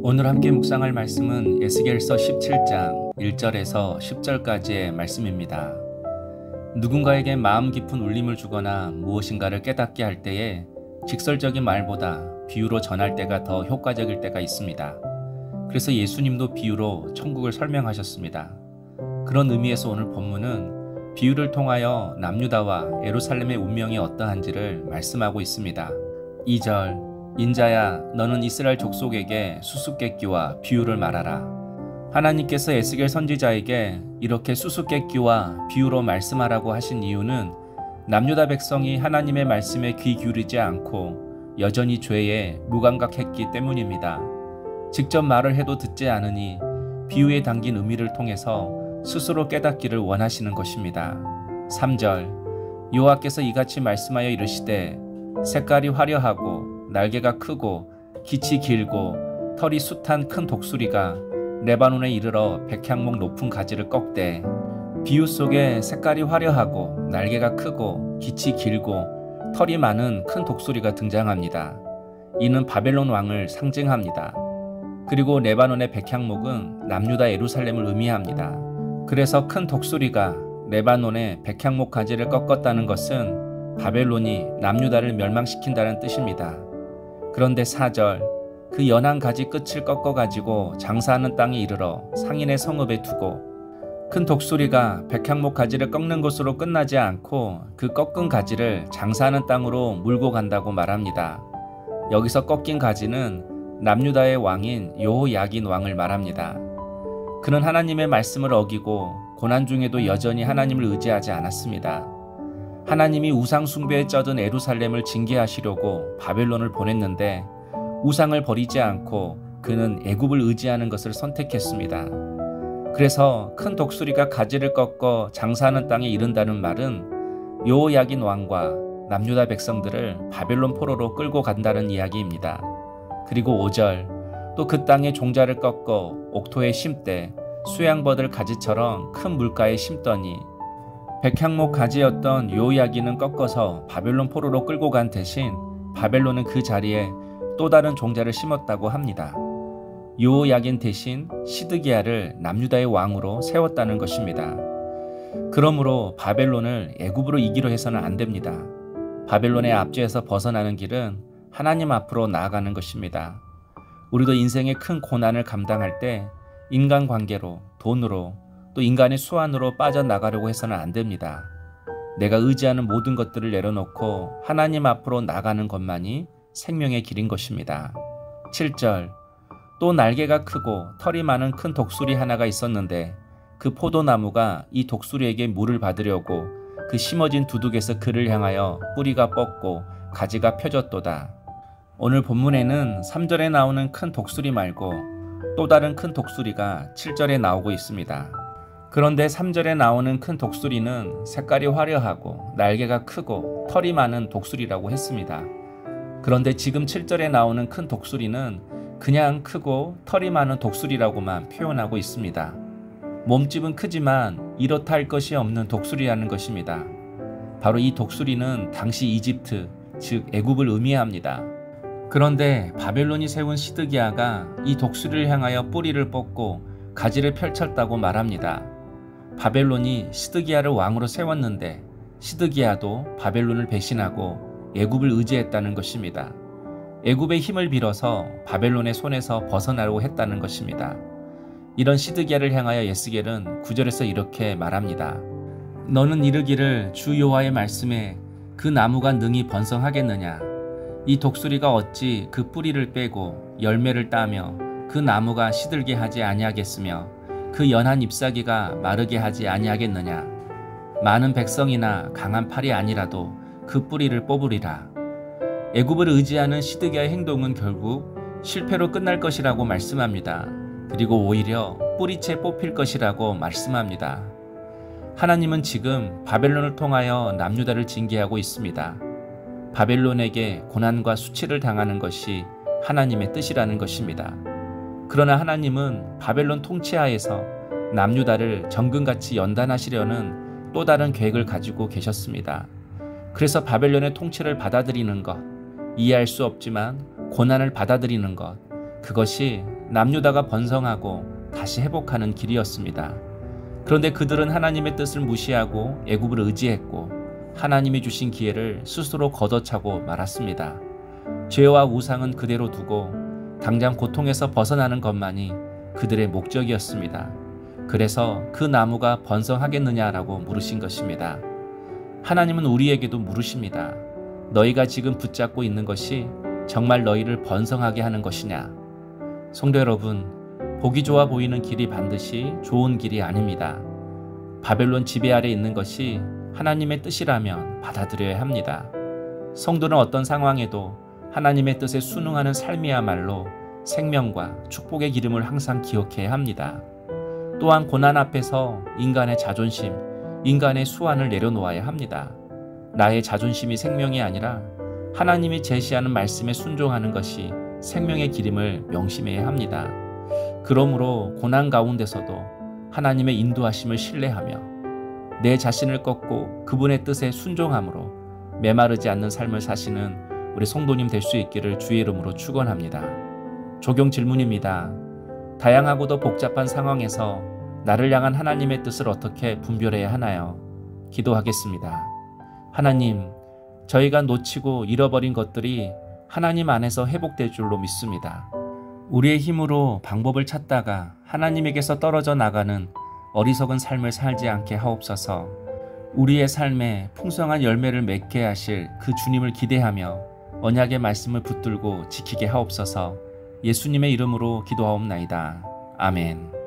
오늘 함께 묵상할 말씀은 에스겔서 17장 1절에서 10절까지의 말씀입니다. 누군가에게 마음 깊은 울림을 주거나 무엇인가를 깨닫게 할 때에 직설적인 말보다 비유로 전할 때가 더 효과적일 때가 있습니다. 그래서 예수님도 비유로 천국을 설명하셨습니다. 그런 의미에서 오늘 본문은 비유를 통하여 남유다와 예루살렘의 운명이 어떠한지를 말씀하고 있습니다. 2절, 인자야 너는 이스라엘 족속에게 수수께끼와 비유를 말하라. 하나님께서 에스겔 선지자에게 이렇게 수수께끼와 비유로 말씀하라고 하신 이유는 남유다 백성이 하나님의 말씀에 귀 기울이지 않고 여전히 죄에 무감각했기 때문입니다. 직접 말을 해도 듣지 않으니 비유에 담긴 의미를 통해서 스스로 깨닫기를 원하시는 것입니다. 3절, 여호와께서 이같이 말씀하여 이르시되 색깔이 화려하고 날개가 크고 깃이 길고 털이 숱한 큰 독수리가 레바논에 이르러 백향목 높은 가지를 꺾되. 비유 속에 색깔이 화려하고 날개가 크고 깃이 길고 털이 많은 큰 독수리가 등장합니다. 이는 바벨론 왕을 상징합니다. 그리고 레바논의 백향목은 남유다 예루살렘을 의미합니다. 그래서 큰 독수리가 레바논의 백향목 가지를 꺾었다는 것은 바벨론이 남유다를 멸망시킨다는 뜻입니다. 그런데 4절, 그 연한 가지 끝을 꺾어가지고 장사하는 땅에 이르러 상인의 성읍에 두고. 큰 독수리가 백향목 가지를 꺾는 것으로 끝나지 않고 그 꺾은 가지를 장사하는 땅으로 몰고 간다고 말합니다. 여기서 꺾인 가지는 남유다의 왕인 여호야긴 왕을 말합니다. 그는 하나님의 말씀을 어기고 고난 중에도 여전히 하나님을 의지하지 않았습니다. 하나님이 우상 숭배에 쩌든 예루살렘을 징계하시려고 바벨론을 보냈는데 우상을 버리지 않고 그는 애굽을 의지하는 것을 선택했습니다. 그래서 큰 독수리가 가지를 꺾어 장사하는 땅에 이른다는 말은 여호야긴 왕과 남유다 백성들을 바벨론 포로로 끌고 간다는 이야기입니다. 그리고 5절, 또 그 땅의 종자를 꺾어 옥토에 심되 수양버들 가지처럼 큰 물가에 심더니. 백향목 가지였던 여호야긴은 꺾어서 바벨론 포로로 끌고 간 대신 바벨론은 그 자리에 또 다른 종자를 심었다고 합니다. 여호야긴 대신 시드기야를 남유다의 왕으로 세웠다는 것입니다. 그러므로 바벨론을 애굽으로 이기려 해서는 안 됩니다. 바벨론의 압제에서 벗어나는 길은 하나님 앞으로 나아가는 것입니다. 우리도 인생의 큰 고난을 감당할 때 인간관계로, 돈으로, 또 인간의 수완으로 빠져나가려고 해서는 안 됩니다. 내가 의지하는 모든 것들을 내려놓고 하나님 앞으로 나가는 것만이 생명의 길인 것입니다. 7절, 또 날개가 크고 털이 많은 큰 독수리 하나가 있었는데 그 포도나무가 이 독수리에게 물을 받으려고 그 심어진 두둑에서 그를 향하여 뿌리가 뻗고 가지가 펴졌도다. 오늘 본문에는 3절에 나오는 큰 독수리 말고 또 다른 큰 독수리가 7절에 나오고 있습니다. 그런데 3절에 나오는 큰 독수리는 색깔이 화려하고 날개가 크고 털이 많은 독수리라고 했습니다. 그런데 지금 7절에 나오는 큰 독수리는 그냥 크고 털이 많은 독수리라고만 표현하고 있습니다. 몸집은 크지만 이렇다 할 것이 없는 독수리라는 것입니다. 바로 이 독수리는 당시 이집트, 즉 애굽을 의미합니다. 그런데 바벨론이 세운 시드기야가 이 독수리를 향하여 뿌리를 뻗고 가지를 펼쳤다고 말합니다. 바벨론이 시드기야를 왕으로 세웠는데 시드기야도 바벨론을 배신하고 애굽을 의지했다는 것입니다. 애굽의 힘을 빌어서 바벨론의 손에서 벗어나려고 했다는 것입니다. 이런 시드기야를 향하여 에스겔은 9절에서 이렇게 말합니다. 너는 이르기를 주 여호와의 말씀에 그 나무가 능히 번성하겠느냐. 이 독수리가 어찌 그 뿌리를 빼고 열매를 따며 그 나무가 시들게 하지 아니하겠으며 그 연한 잎사귀가 마르게 하지 아니하겠느냐. 많은 백성이나 강한 팔이 아니라도 그 뿌리를 뽑으리라. 애굽을 의지하는 시드기야의 행동은 결국 실패로 끝날 것이라고 말씀합니다. 그리고 오히려 뿌리채 뽑힐 것이라고 말씀합니다. 하나님은 지금 바벨론을 통하여 남유다를 징계하고 있습니다. 바벨론에게 고난과 수치를 당하는 것이 하나님의 뜻이라는 것입니다. 그러나 하나님은 바벨론 통치하에서 남유다를 정금같이 연단하시려는 또 다른 계획을 가지고 계셨습니다. 그래서 바벨론의 통치를 받아들이는 것, 이해할 수 없지만 고난을 받아들이는 것, 그것이 남유다가 번성하고 다시 회복하는 길이었습니다. 그런데 그들은 하나님의 뜻을 무시하고 애굽을 의지했고 하나님이 주신 기회를 스스로 걷어차고 말았습니다. 죄와 우상은 그대로 두고 당장 고통에서 벗어나는 것만이 그들의 목적이었습니다. 그래서 그 나무가 번성하겠느냐라고 물으신 것입니다. 하나님은 우리에게도 물으십니다. 너희가 지금 붙잡고 있는 것이 정말 너희를 번성하게 하는 것이냐? 성도 여러분, 보기 좋아 보이는 길이 반드시 좋은 길이 아닙니다. 바벨론 지배 아래 있는 것이 하나님의 뜻이라면 받아들여야 합니다. 성도는 어떤 상황에도 하나님의 뜻에 순응하는 삶이야말로 생명과 축복의 기름을 항상 기억해야 합니다. 또한 고난 앞에서 인간의 자존심, 인간의 수완을 내려놓아야 합니다. 나의 자존심이 생명이 아니라 하나님이 제시하는 말씀에 순종하는 것이 생명의 기름을 명심해야 합니다. 그러므로 고난 가운데서도 하나님의 인도하심을 신뢰하며 내 자신을 꺾고 그분의 뜻에 순종함으로 메마르지 않는 삶을 사시는 우리 성도님 될 수 있기를 주의 이름으로 축원합니다. 적용 질문입니다. 다양하고도 복잡한 상황에서 나를 향한 하나님의 뜻을 어떻게 분별해야 하나요? 기도하겠습니다. 하나님, 저희가 놓치고 잃어버린 것들이 하나님 안에서 회복될 줄로 믿습니다. 우리의 힘으로 방법을 찾다가 하나님에게서 떨어져 나가는 어리석은 삶을 살지 않게 하옵소서. 우리의 삶에 풍성한 열매를 맺게 하실 그 주님을 기대하며 언약의 말씀을 붙들고 지키게 하옵소서. 예수님의 이름으로 기도하옵나이다. 아멘.